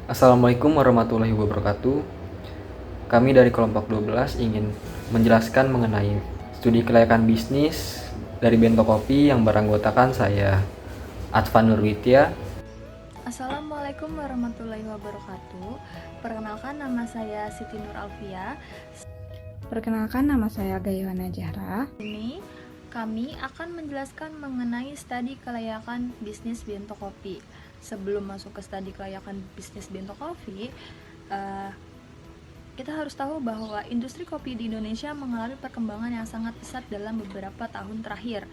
Assalamualaikum warahmatullahi wabarakatuh. Kami dari kelompok 12 ingin menjelaskan mengenai studi kelayakan bisnis dari Bento Kopi yang beranggotakan saya, Atfan Nurwitya. Assalamualaikum warahmatullahi wabarakatuh. Perkenalkan, nama saya Siti Nur Alfia. Perkenalkan, nama saya Gaywana Jahra. Ini kami akan menjelaskan mengenai studi kelayakan bisnis Bento Kopi. Sebelum masuk ke studi kelayakan bisnis Bento Kopi, kita harus tahu bahwa industri kopi di Indonesia mengalami perkembangan yang sangat pesat dalam beberapa tahun terakhir.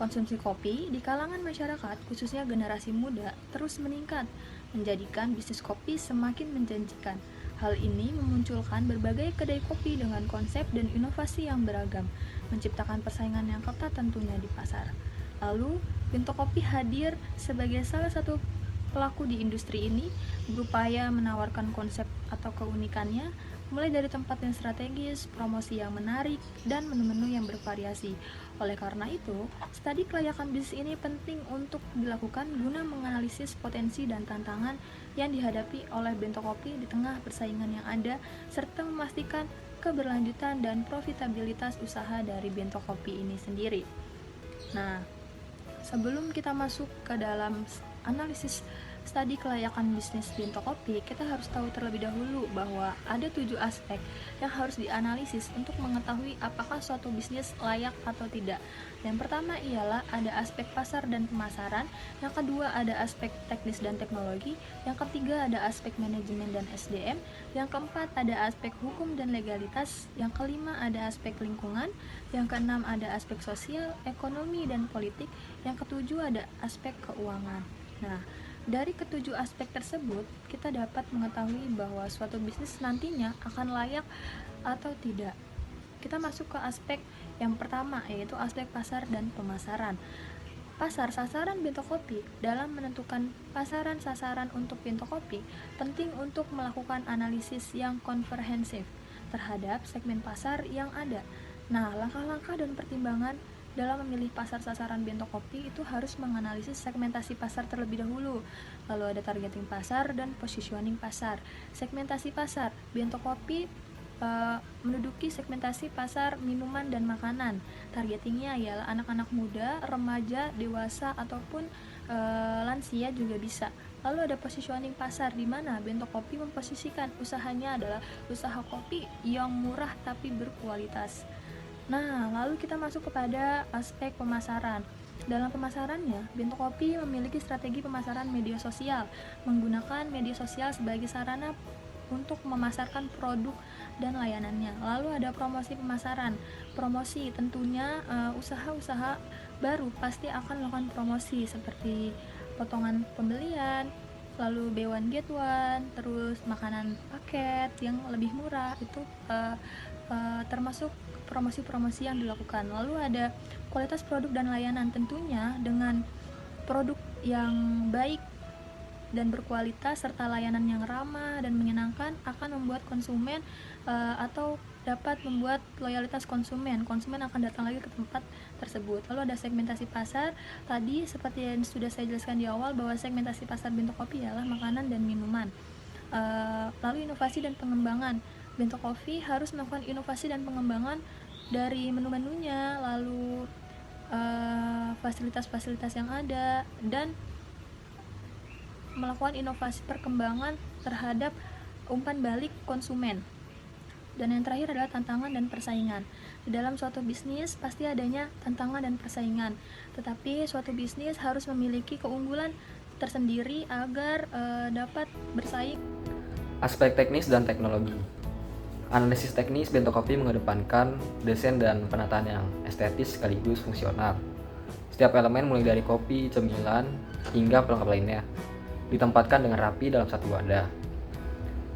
Konsumsi kopi di kalangan masyarakat, khususnya generasi muda, terus meningkat, menjadikan bisnis kopi semakin menjanjikan. Hal ini memunculkan berbagai kedai kopi dengan konsep dan inovasi yang beragam, menciptakan persaingan yang ketat tentunya di pasar. Lalu, Bento Kopi hadir sebagai salah satu pelaku di industri ini, berupaya menawarkan konsep atau keunikannya, mulai dari tempat yang strategis, promosi yang menarik, dan menu-menu yang bervariasi. Oleh karena itu, studi kelayakan bisnis ini penting untuk dilakukan guna menganalisis potensi dan tantangan yang dihadapi oleh Bento Kopi di tengah persaingan yang ada, serta memastikan keberlanjutan dan profitabilitas usaha dari Bento Kopi ini sendiri. Nah, sebelum kita masuk ke dalam analisis studi kelayakan bisnis Bento Kopi, kita harus tahu terlebih dahulu bahwa ada 7 aspek yang harus dianalisis untuk mengetahui apakah suatu bisnis layak atau tidak. Yang pertama ialah ada aspek pasar dan pemasaran, yang kedua ada aspek teknis dan teknologi, yang ketiga ada aspek manajemen dan SDM, yang keempat ada aspek hukum dan legalitas, yang kelima ada aspek lingkungan, yang keenam ada aspek sosial, ekonomi, dan politik, yang ketujuh ada aspek keuangan. Nah, dari ketujuh aspek tersebut, kita dapat mengetahui bahwa suatu bisnis nantinya akan layak atau tidak. Kita masuk ke aspek yang pertama, yaitu aspek pasar dan pemasaran. Pasar sasaran Bento Kopi. Dalam menentukan pasaran sasaran untuk Bento Kopi, penting untuk melakukan analisis yang komprehensif terhadap segmen pasar yang ada. Nah, langkah-langkah dan pertimbangan dalam memilih pasar sasaran Bento Kopi itu harus menganalisis segmentasi pasar terlebih dahulu. Lalu ada targeting pasar dan positioning pasar. Segmentasi pasar, Bento Kopi menduduki segmentasi pasar minuman dan makanan. Targetingnya ialah anak-anak muda, remaja, dewasa, ataupun lansia juga bisa. Lalu ada positioning pasar, di mana Bento Kopi memposisikan usahanya adalah usaha kopi yang murah tapi berkualitas. Nah, lalu kita masuk kepada aspek pemasaran. Dalam pemasarannya, Bento Kopi memiliki strategi pemasaran media sosial, menggunakan media sosial sebagai sarana untuk memasarkan produk dan layanannya. Lalu ada promosi pemasaran. Promosi tentunya usaha-usaha baru pasti akan melakukan promosi seperti potongan pembelian, lalu buy one get one, terus makanan paket yang lebih murah, itu termasuk promosi-promosi yang dilakukan. Lalu ada kualitas produk dan layanan, tentunya dengan produk yang baik dan berkualitas serta layanan yang ramah dan menyenangkan akan membuat konsumen atau dapat membuat loyalitas konsumen akan datang lagi ke tempat tersebut. Lalu ada segmentasi pasar. Tadi seperti yang sudah saya jelaskan di awal bahwa segmentasi pasar Bento Kopi ialah makanan dan minuman. Lalu inovasi dan pengembangan. Bento Kopi harus melakukan inovasi dan pengembangan dari menu-menunya, lalu fasilitas-fasilitas yang ada, dan melakukan inovasi perkembangan terhadap umpan balik konsumen. Dan yang terakhir adalah tantangan dan persaingan. Di dalam suatu bisnis pasti adanya tantangan dan persaingan, tetapi suatu bisnis harus memiliki keunggulan tersendiri agar dapat bersaing. Aspek teknis dan teknologi. Analisis teknis Bento Kopi mengedepankan desain dan penataan yang estetis sekaligus fungsional. Setiap elemen mulai dari kopi, cemilan, hingga pelengkap lainnya ditempatkan dengan rapi dalam satu wadah.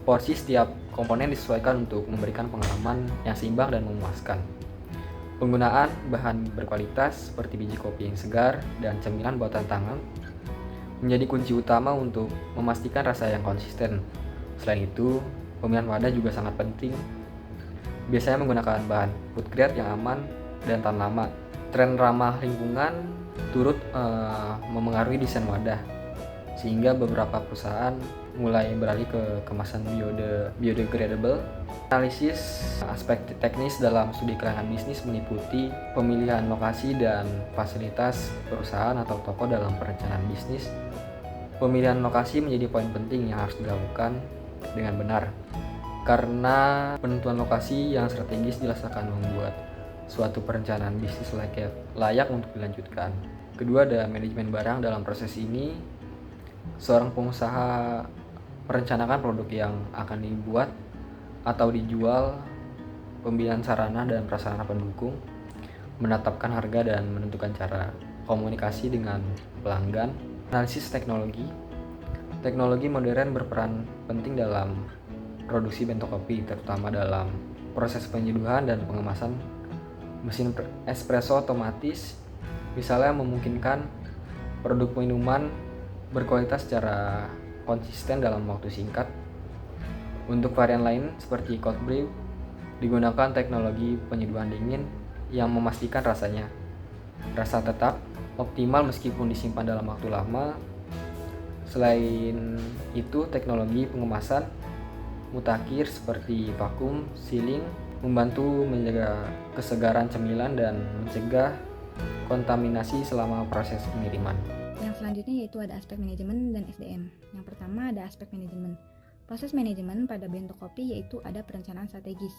Porsi setiap komponen disesuaikan untuk memberikan pengalaman yang seimbang dan memuaskan. Penggunaan bahan berkualitas seperti biji kopi yang segar dan cemilan buatan tangan menjadi kunci utama untuk memastikan rasa yang konsisten. Selain itu, pemilihan wadah juga sangat penting. Biasanya menggunakan bahan food grade yang aman dan tahan lama. Tren ramah lingkungan turut memengaruhi desain wadah. sehingga beberapa perusahaan mulai beralih ke kemasan biodegradable. Analisis aspek teknis dalam studi kelayakan bisnis meliputi pemilihan lokasi dan fasilitas perusahaan atau toko dalam perencanaan bisnis. Pemilihan lokasi menjadi poin penting yang harus dilakukan dengan benar, karena penentuan lokasi yang strategis jelas akan membuat suatu perencanaan bisnis layak untuk dilanjutkan. Kedua, ada manajemen barang. Dalam proses ini, seorang pengusaha merencanakan produk yang akan dibuat atau dijual, pembelian sarana dan prasarana pendukung, menetapkan harga dan menentukan cara komunikasi dengan pelanggan. Analisis teknologi. Teknologi modern berperan penting dalam produksi bento kopi, terutama dalam proses penyeduhan dan pengemasan. Mesin espresso otomatis misalnya memungkinkan produk minuman berkualitas secara konsisten dalam waktu singkat. Untuk varian lain seperti cold brew, digunakan teknologi penyeduhan dingin yang memastikan rasa tetap optimal meskipun disimpan dalam waktu lama. Selain itu, teknologi pengemasan mutakhir seperti vakum sealing membantu menjaga kesegaran cemilan dan mencegah kontaminasi selama proses pengiriman. Yang selanjutnya yaitu ada aspek manajemen dan SDM. Yang pertama ada aspek manajemen. Proses manajemen pada bento kopi yaitu ada perencanaan strategis.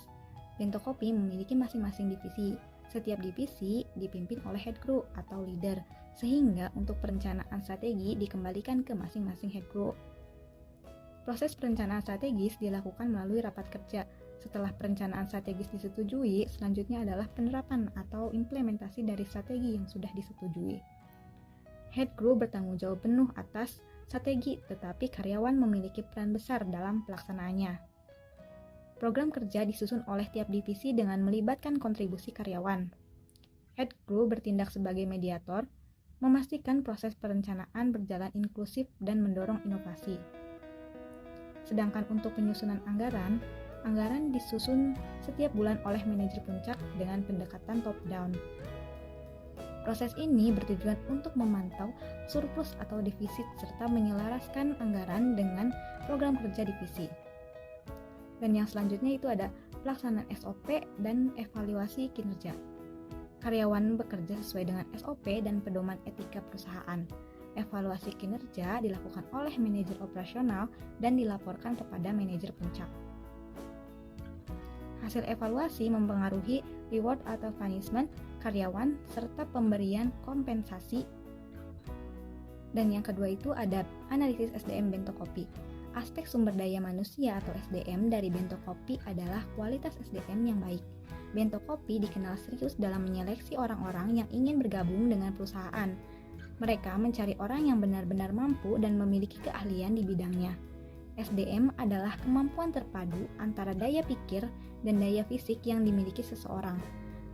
Bento kopi memiliki masing-masing divisi. Setiap divisi dipimpin oleh head crew atau leader, sehingga untuk perencanaan strategi dikembalikan ke masing-masing head crew. Proses perencanaan strategis dilakukan melalui rapat kerja. Setelah perencanaan strategis disetujui, selanjutnya adalah penerapan atau implementasi dari strategi yang sudah disetujui. Head crew bertanggung jawab penuh atas strategi, tetapi karyawan memiliki peran besar dalam pelaksanaannya. Program kerja disusun oleh tiap divisi dengan melibatkan kontribusi karyawan. Head crew bertindak sebagai mediator, memastikan proses perencanaan berjalan inklusif dan mendorong inovasi. Sedangkan untuk penyusunan anggaran disusun setiap bulan oleh manajer puncak dengan pendekatan top-down. Proses ini bertujuan untuk memantau surplus atau defisit serta menyelaraskan anggaran dengan program kerja divisi. Dan yang selanjutnya itu ada pelaksanaan SOP dan evaluasi kinerja. Karyawan bekerja sesuai dengan SOP dan pedoman etika perusahaan. Evaluasi kinerja dilakukan oleh manajer operasional dan dilaporkan kepada manajer puncak. Hasil evaluasi mempengaruhi reward atau punishment karyawan serta pemberian kompensasi. Dan yang kedua itu ada analisis SDM bento kopi. Aspek sumber daya manusia atau SDM dari bento kopi adalah kualitas SDM yang baik. Bento kopi dikenal serius dalam menyeleksi orang-orang yang ingin bergabung dengan perusahaan. Mereka mencari orang yang benar-benar mampu dan memiliki keahlian di bidangnya. SDM adalah kemampuan terpadu antara daya pikir dan daya fisik yang dimiliki seseorang.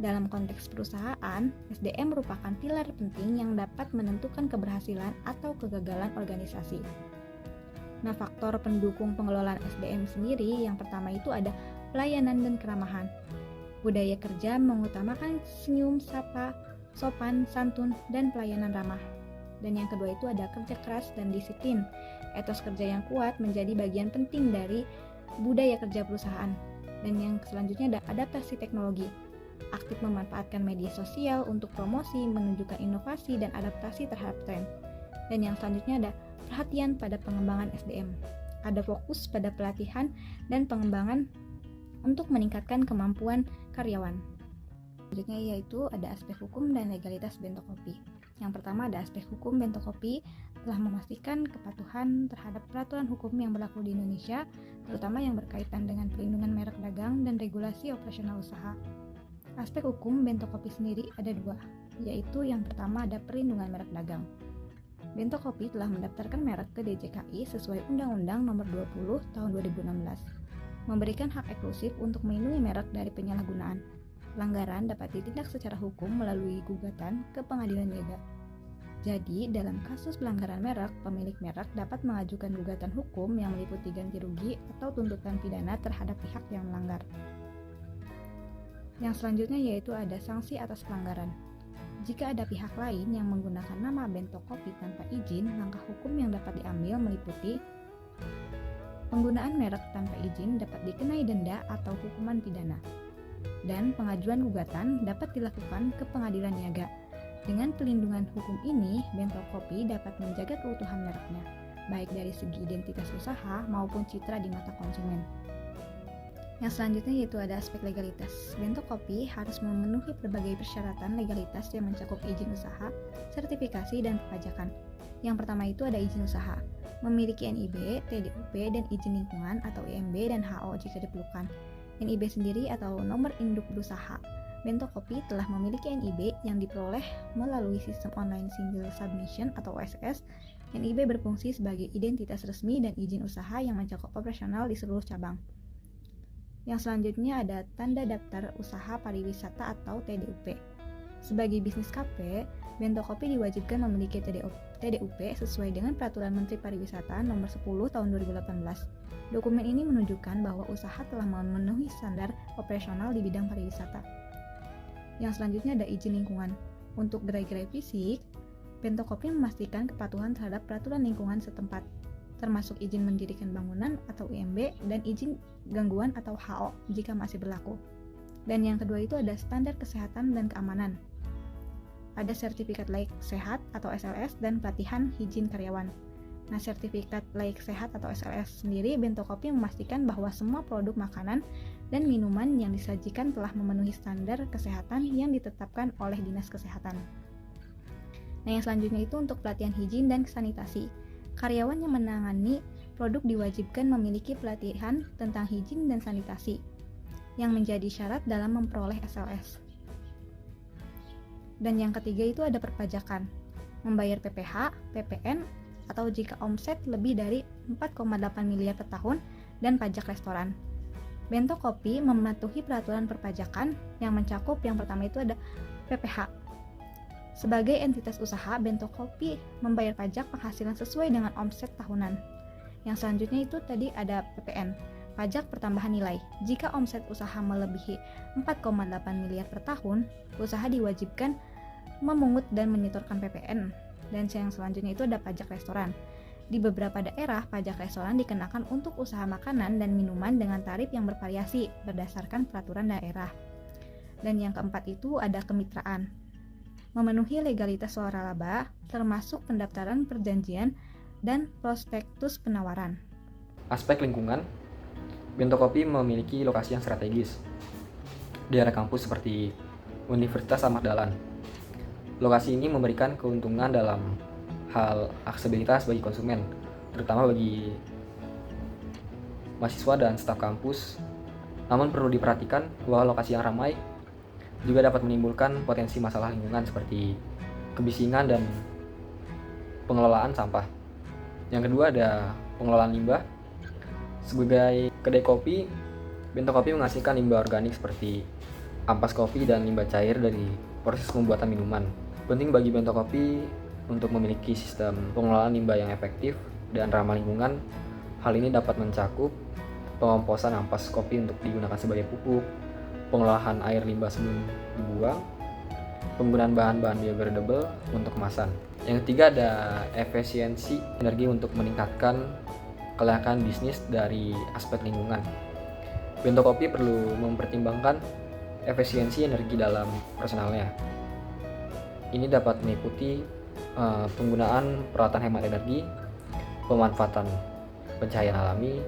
Dalam konteks perusahaan, SDM merupakan pilar penting yang dapat menentukan keberhasilan atau kegagalan organisasi. Nah, faktor pendukung pengelolaan SDM sendiri yang pertama itu ada pelayanan dan keramahan. Budaya kerja mengutamakan senyum, sapa, sopan, santun, dan pelayanan ramah. Dan yang kedua itu ada kerja keras dan disiplin. Etos kerja yang kuat menjadi bagian penting dari budaya kerja perusahaan. Dan yang selanjutnya ada adaptasi teknologi. Aktif memanfaatkan media sosial untuk promosi, menunjukkan inovasi, dan adaptasi terhadap tren. Dan yang selanjutnya ada perhatian pada pengembangan SDM. Ada fokus pada pelatihan dan pengembangan untuk meningkatkan kemampuan karyawan. Selanjutnya yaitu ada aspek hukum dan legalitas bento kopi. Yang pertama ada aspek hukum bento kopi telah memastikan kepatuhan terhadap peraturan hukum yang berlaku di Indonesia, terutama yang berkaitan dengan perlindungan merek dagang dan regulasi operasional usaha. Aspek hukum bento kopi sendiri ada dua, yaitu yang pertama ada perlindungan merek dagang. Bento Kopi telah mendaftarkan merek ke DJKI sesuai Undang-Undang Nomor 20 Tahun 2016, memberikan hak eksklusif untuk melindungi merek dari penyalahgunaan. Pelanggaran dapat ditindak secara hukum melalui gugatan ke pengadilan niaga. Jadi, dalam kasus pelanggaran merek, pemilik merek dapat mengajukan gugatan hukum yang meliputi ganti rugi atau tuntutan pidana terhadap pihak yang melanggar. Yang selanjutnya yaitu ada sanksi atas pelanggaran. Jika ada pihak lain yang menggunakan nama Bento Kopi tanpa izin, langkah hukum yang dapat diambil meliputi penggunaan merek tanpa izin dapat dikenai denda atau hukuman pidana, dan pengajuan gugatan dapat dilakukan ke pengadilan niaga. Dengan pelindungan hukum ini, Bento Kopi dapat menjaga keutuhan mereknya, baik dari segi identitas usaha maupun citra di mata konsumen. Yang selanjutnya yaitu ada aspek legalitas. Bento Kopi harus memenuhi berbagai persyaratan legalitas yang mencakup izin usaha, sertifikasi, dan perpajakan. Yang pertama itu ada izin usaha, memiliki NIB, TDUP, dan izin lingkungan atau IMB dan HO jika diperlukan. NIB sendiri atau nomor induk berusaha. Bento Kopi telah memiliki NIB yang diperoleh melalui sistem online single submission atau OSS. NIB berfungsi sebagai identitas resmi dan izin usaha yang mencakup operasional di seluruh cabang. Yang selanjutnya ada tanda daftar usaha pariwisata atau TDUP. Sebagai bisnis KP, Bento Kopi diwajibkan memiliki TDUP sesuai dengan Peraturan Menteri Pariwisata Nomor 10 Tahun 2018. Dokumen ini menunjukkan bahwa usaha telah memenuhi standar operasional di bidang pariwisata. Yang selanjutnya ada izin lingkungan. Untuk gerai-gerai fisik, Bento Kopi memastikan kepatuhan terhadap peraturan lingkungan setempat, termasuk izin mendirikan bangunan atau IMB dan izin gangguan atau HO jika masih berlaku. Dan yang kedua itu ada standar kesehatan dan keamanan. Ada sertifikat layak sehat atau SLS dan pelatihan higien karyawan. Nah, sertifikat layak sehat atau SLS sendiri, Bento Kopi memastikan bahwa semua produk makanan dan minuman yang disajikan telah memenuhi standar kesehatan yang ditetapkan oleh Dinas Kesehatan. Nah, yang selanjutnya itu untuk pelatihan higien dan sanitasi. Karyawan yang menangani produk diwajibkan memiliki pelatihan tentang higien dan sanitasi yang menjadi syarat dalam memperoleh SLS. Dan yang ketiga itu ada perpajakan, membayar PPH, PPN, atau jika omset lebih dari 4,8 miliar per tahun, dan pajak restoran. Bento Kopi mematuhi peraturan perpajakan yang mencakup yang pertama itu ada PPH. Sebagai entitas usaha, Bento Kopi membayar pajak penghasilan sesuai dengan omset tahunan. Yang selanjutnya itu tadi ada PPN, pajak pertambahan nilai. Jika omset usaha melebihi 4,8 miliar per tahun, usaha diwajibkan memungut dan menyetorkan PPN. Dan yang selanjutnya itu ada pajak restoran. Di beberapa daerah, pajak restoran dikenakan untuk usaha makanan dan minuman dengan tarif yang bervariasi berdasarkan peraturan daerah. Dan yang keempat itu ada kemitraan. Memenuhi legalitas waralaba, termasuk pendaftaran perjanjian dan prospektus penawaran. Aspek lingkungan, Bento Kopi memiliki lokasi yang strategis di area kampus seperti Universitas Ahmad Dahlan. Lokasi ini memberikan keuntungan dalam hal aksesibilitas bagi konsumen, terutama bagi mahasiswa dan staf kampus. Namun perlu diperhatikan bahwa lokasi yang ramai juga dapat menimbulkan potensi masalah lingkungan seperti kebisingan dan pengelolaan sampah. Yang kedua ada pengelolaan limbah. Sebagai kedai kopi, Bento Kopi menghasilkan limbah organik seperti ampas kopi dan limbah cair dari proses pembuatan minuman. Penting bagi Bento Kopi untuk memiliki sistem pengelolaan limbah yang efektif dan ramah lingkungan. Hal ini dapat mencakup pengomposan ampas kopi untuk digunakan sebagai pupuk, pengolahan air limbah sebelum dibuang, penggunaan bahan-bahan biodegradable untuk kemasan. Yang ketiga ada efisiensi energi untuk meningkatkan kelayakan bisnis dari aspek lingkungan. Bento Kopi perlu mempertimbangkan efisiensi energi dalam personalnya. Ini dapat meliputi penggunaan peralatan hemat energi, pemanfaatan pencahayaan alami,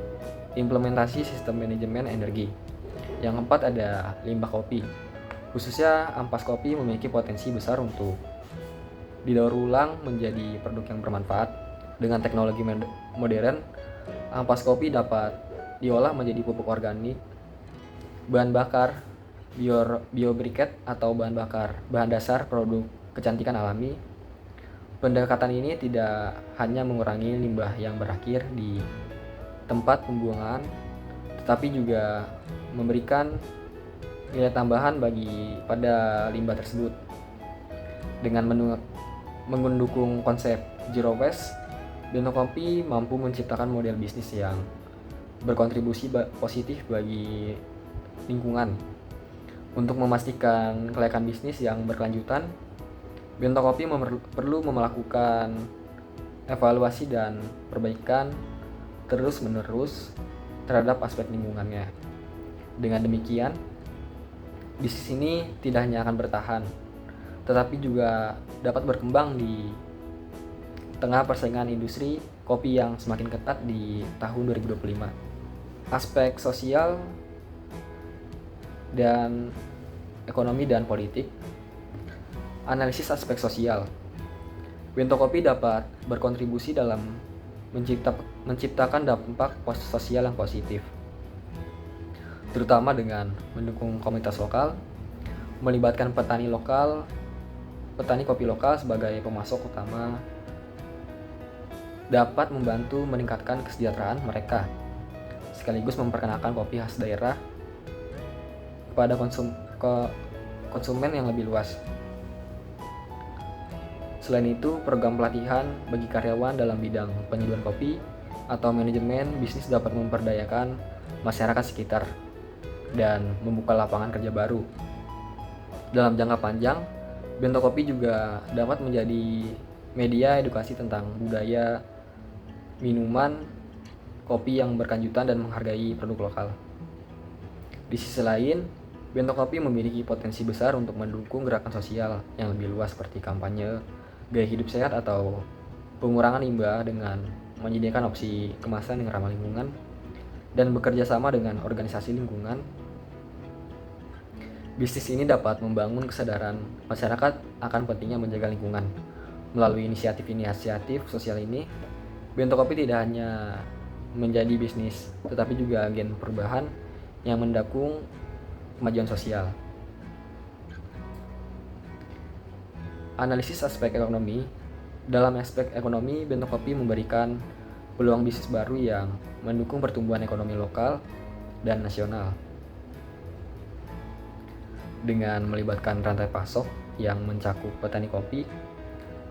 implementasi sistem manajemen energi. Yang keempat ada limbah kopi. Khususnya ampas kopi memiliki potensi besar untuk didaur ulang menjadi produk yang bermanfaat. Dengan teknologi modern, ampas kopi dapat diolah menjadi pupuk organik, bahan bakar, biobriket atau bahan dasar produk kecantikan alami. Pendekatan ini tidak hanya mengurangi limbah yang berakhir di tempat pembuangan, tetapi juga memberikan nilai tambahan pada limbah tersebut. Dengan mendukung konsep zero waste, Bento Kopi mampu menciptakan model bisnis yang berkontribusi positif bagi lingkungan. Untuk memastikan kelayakan bisnis yang berkelanjutan, Bento Kopi perlu melakukan evaluasi dan perbaikan terus-menerus terhadap aspek lingkungannya. Dengan demikian, bisnis ini tidak hanya akan bertahan, tetapi juga dapat berkembang di tengah persaingan industri kopi yang semakin ketat di tahun 2025. Aspek sosial dan ekonomi dan politik. Analisis aspek sosial. Bento Kopi dapat berkontribusi dalam menciptakan dampak sosial yang positif, terutama dengan mendukung komunitas lokal, melibatkan petani kopi lokal sebagai pemasok utama, dapat membantu meningkatkan kesejahteraan mereka, sekaligus memperkenalkan kopi khas daerah kepada konsumen yang lebih luas. Selain itu, program pelatihan bagi karyawan dalam bidang penyediaan kopi atau manajemen bisnis dapat memperdayakan masyarakat sekitar dan membuka lapangan kerja baru. Dalam jangka panjang, Bento Kopi juga dapat menjadi media edukasi tentang budaya, minuman, kopi yang berkelanjutan dan menghargai produk lokal. Di sisi lain, Bento Kopi memiliki potensi besar untuk mendukung gerakan sosial yang lebih luas seperti kampanye gaya hidup sehat atau pengurangan limbah dengan menyediakan opsi kemasan yang ramah lingkungan dan bekerja sama dengan organisasi lingkungan. Bisnis ini dapat membangun kesadaran masyarakat akan pentingnya menjaga lingkungan. Melalui inisiatif sosial ini, Bento Kopi tidak hanya menjadi bisnis, tetapi juga agen perubahan yang mendukung kemajuan sosial. Analisis aspek ekonomi. Dalam aspek ekonomi, Bento Kopi memberikan peluang bisnis baru yang mendukung pertumbuhan ekonomi lokal dan nasional. Dengan melibatkan rantai pasok yang mencakup petani kopi,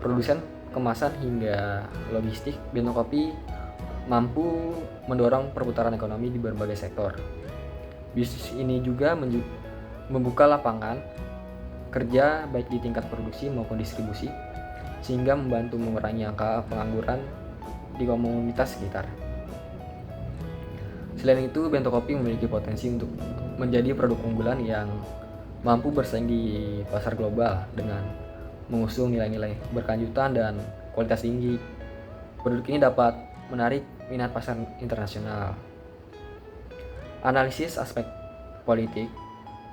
produsen kemasan hingga logistik, Bento Kopi mampu mendorong perputaran ekonomi di berbagai sektor. Bisnis ini juga membuka lapangan kerja baik di tingkat produksi maupun distribusi, sehingga membantu mengurangi angka pengangguran di komunitas sekitar. Selain itu, Bento Kopi memiliki potensi untuk menjadi produk unggulan yang mampu bersaing di pasar global dengan mengusung nilai-nilai berkelanjutan dan kualitas tinggi. Produk ini dapat menarik minat pasar internasional. Analisis aspek politik.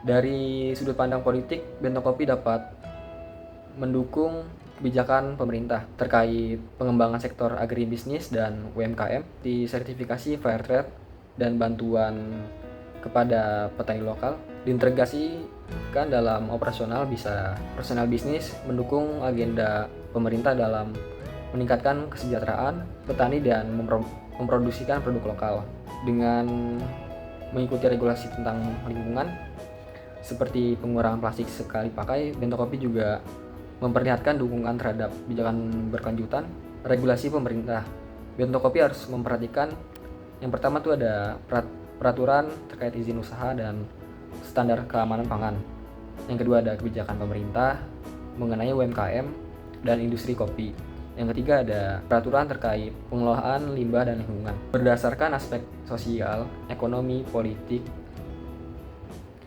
Dari sudut pandang politik, Bento Kopi dapat mendukung kebijakan pemerintah terkait pengembangan sektor agribisnis dan UMKM, di sertifikasi fair trade dan bantuan kepada petani lokal, diintegrasikan dalam operasional bisnis, mendukung agenda pemerintah dalam meningkatkan kesejahteraan petani dan memproduksikan produk lokal dengan mengikuti regulasi tentang lingkungan seperti pengurangan plastik sekali pakai. Bento Kopi juga memperlihatkan dukungan terhadap kebijakan berkelanjutan regulasi pemerintah. Bento Kopi harus memperhatikan yang pertama tuh ada peraturan terkait izin usaha dan standar keamanan pangan. Yang kedua ada kebijakan pemerintah mengenai UMKM dan industri kopi. Yang ketiga ada peraturan terkait pengelolaan limbah dan lingkungan. Berdasarkan aspek sosial, ekonomi, politik,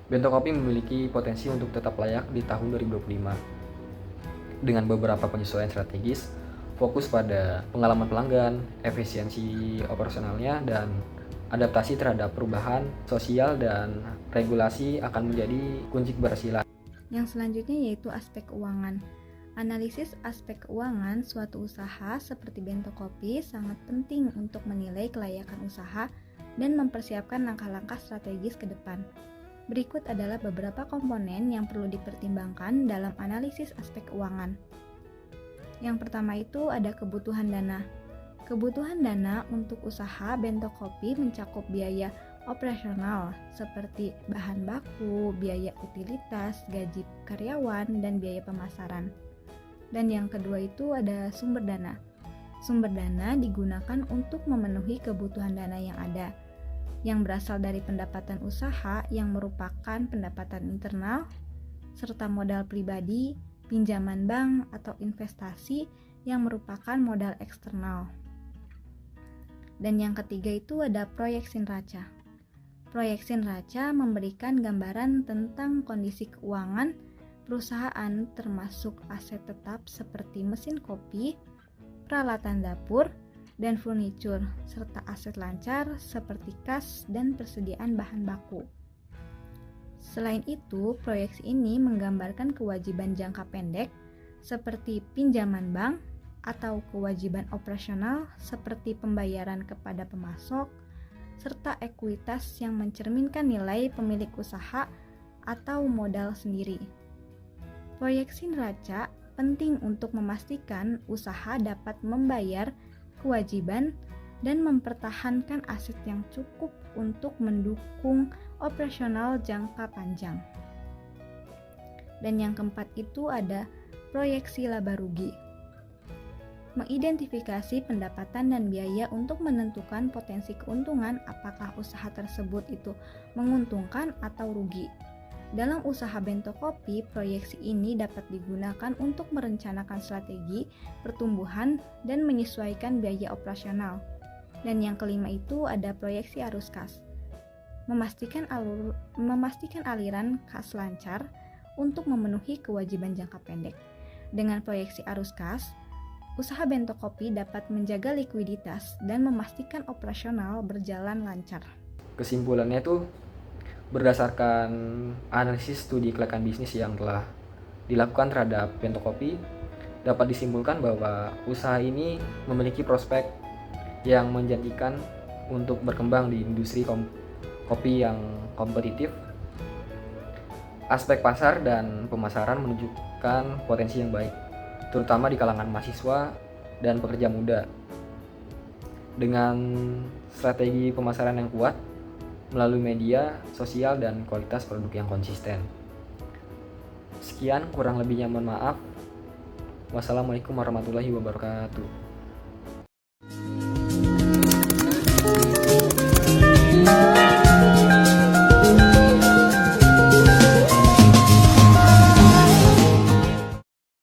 Bento Kopi memiliki potensi untuk tetap layak di tahun 2025 dengan beberapa penyesuaian strategis, fokus pada pengalaman pelanggan, efisiensi operasionalnya, dan adaptasi terhadap perubahan sosial dan regulasi akan menjadi kunci keberhasilan. Yang selanjutnya yaitu aspek keuangan. Analisis aspek keuangan suatu usaha seperti Bento Kopi sangat penting untuk menilai kelayakan usaha dan mempersiapkan langkah-langkah strategis ke depan. Berikut adalah beberapa komponen yang perlu dipertimbangkan dalam analisis aspek keuangan. Yang pertama itu ada kebutuhan dana. Kebutuhan dana untuk usaha Bento Kopi mencakup biaya operasional seperti bahan baku, biaya utilitas, gaji karyawan, dan biaya pemasaran. Dan yang kedua itu ada sumber dana. Sumber dana digunakan untuk memenuhi kebutuhan dana yang ada, yang berasal dari pendapatan usaha yang merupakan pendapatan internal, serta modal pribadi pinjaman bank, atau investasi yang merupakan modal eksternal. Dan yang ketiga itu ada proyeksi neraca. Proyeksi neraca memberikan gambaran tentang kondisi keuangan perusahaan termasuk aset tetap seperti mesin kopi, peralatan dapur, dan furnitur, serta aset lancar seperti kas dan persediaan bahan baku. Selain itu, proyeksi ini menggambarkan kewajiban jangka pendek seperti pinjaman bank atau kewajiban operasional seperti pembayaran kepada pemasok, serta ekuitas yang mencerminkan nilai pemilik usaha atau modal sendiri. Proyeksi neraca penting untuk memastikan usaha dapat membayar kewajiban dan mempertahankan aset yang cukup untuk mendukung operasional jangka panjang. Dan yang keempat itu ada proyeksi laba rugi. Mengidentifikasi pendapatan dan biaya untuk menentukan potensi keuntungan apakah usaha tersebut itu menguntungkan atau rugi. Dalam usaha bento kopi, proyeksi ini dapat digunakan untuk merencanakan strategi pertumbuhan dan menyesuaikan biaya operasional. Dan yang kelima itu ada proyeksi arus kas. Memastikan aliran kas lancar untuk memenuhi kewajiban jangka pendek. Dengan proyeksi arus kas, usaha bento kopi dapat menjaga likuiditas dan memastikan operasional berjalan lancar. Kesimpulannya itu berdasarkan analisis studi kelayakan bisnis yang telah dilakukan terhadap bento kopi, dapat disimpulkan bahwa usaha ini memiliki prospek yang menjanjikan untuk berkembang di industri kopi yang kompetitif. Aspek pasar dan pemasaran menunjukkan potensi yang baik, terutama di kalangan mahasiswa dan pekerja muda. Dengan strategi pemasaran yang kuat melalui media sosial dan kualitas produk yang konsisten. Sekian, kurang lebihnya mohon maaf. Wassalamualaikum warahmatullahi wabarakatuh.